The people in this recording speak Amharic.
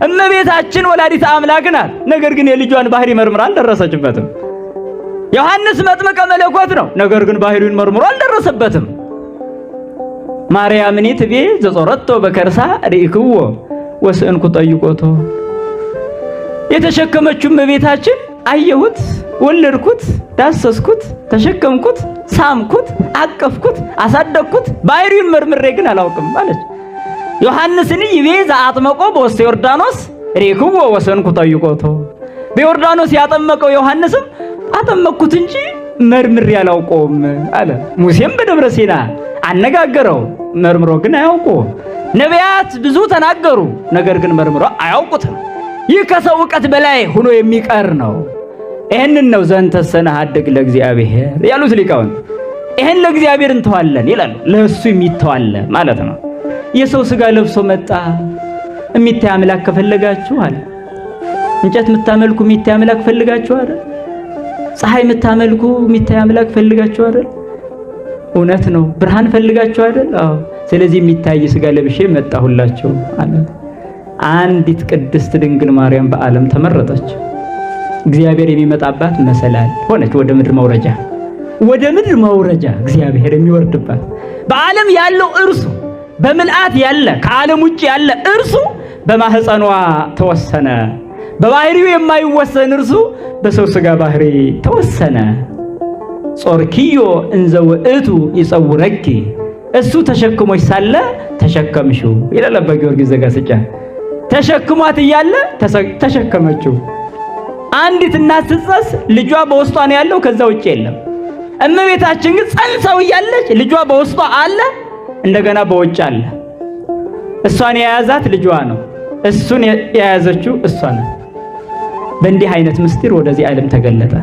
እመቤታችን ወላዲተ አምላክ ናት። ነገር ግን የልጇን ባህሪ መርምራ አልደረሰችበትም። ዮሐንስ መጥምቀ መለኮት ነው። ነገር ግን ባህሪውን መርምሮ አልደረሰበትም። ማርያምኒ ትቤ ዘጾረቶ በከርሳ ርኢክዎ ወስእንኩ ጠይቆቶ። የተሸከመችው እመቤታችን አየሁት፣ ወለድኩት፣ ዳሰስኩት፣ ተሸከምኩት፣ ሳምኩት፣ አቀፍኩት፣ አሳደግኩት፣ ባህሪውን መርምሬ ግን አላውቅም አለች። ዮሐንስኒ ይቤ ዘአጥመቆ በውስተ ዮርዳኖስ ርኢክዎ ወስእንኩ ጠይቆቶ። በዮርዳኖስ ያጠመቀው ዮሐንስም አጠመቅኩት እንጂ መርምሬ አላውቀውም አለ። ሙሴም በደብረ ሲና አነጋገረው፣ መርምሮ ግን አያውቁም። ነቢያት ብዙ ተናገሩ፣ ነገር ግን መርምሮ አያውቁትም። ይህ ከሰው ዕውቀት በላይ ሆኖ የሚቀር ነው። ይህንን ነው ዘንተሰ ነሐድግ ለእግዚአብሔር ያሉት ሊቃውንት። ይህን ለእግዚአብሔር እንተዋለን ይላሉ። ለእሱ የሚተዋለ ማለት ነው። የሰው ሥጋ ለብሶ መጣ። የሚታይ አምላክ ከፈለጋችሁ አለ። እንጨት የምታመልኩ የሚታይ አምላክ ፈልጋችሁ አይደል? ፀሐይ የምታመልኩ የሚታይ አምላክ ፈልጋችሁ አይደል? እውነት ነው። ብርሃን ፈልጋችሁ አይደል? አዎ። ስለዚህ የሚታይ ሥጋ ለብሼ መጣሁላችሁ አለ። አንዲት ቅድስት ድንግል ማርያም በዓለም ተመረጠች። እግዚአብሔር የሚመጣባት መሰላል ሆነች። ወደ ምድር መውረጃ እግዚአብሔር የሚወርድባት በዓለም ያለው እርሱ በምልአት ያለ ከዓለም ውጭ ያለ እርሱ በማህፀኗ ተወሰነ። በባህሪው የማይወሰን እርሱ በሰው ሥጋ ባህሪ ተወሰነ። ጾርኪዮ እንዘ ውእቱ ይጸውረኪ፣ እሱ ተሸክሞች ሳለ ተሸከምሽው ይላል አባ ጊዮርጊስ ዘጋስጫ። ተሸክሟት እያለ ተሸከመችው። አንዲት እናት ስትጸንስ ልጇ በውስጧ ነው ያለው፣ ከዛ ውጭ የለም። እመቤታችን ግን ጸንሰው እያለች ልጇ በውስጧ አለ፣ እንደገና በውጭ አለ። እሷን የያዛት ልጇ ነው፣ እሱን የያዘችው እሷ ናት። በእንዲህ አይነት ምስጢር ወደዚህ ዓለም ተገለጠ።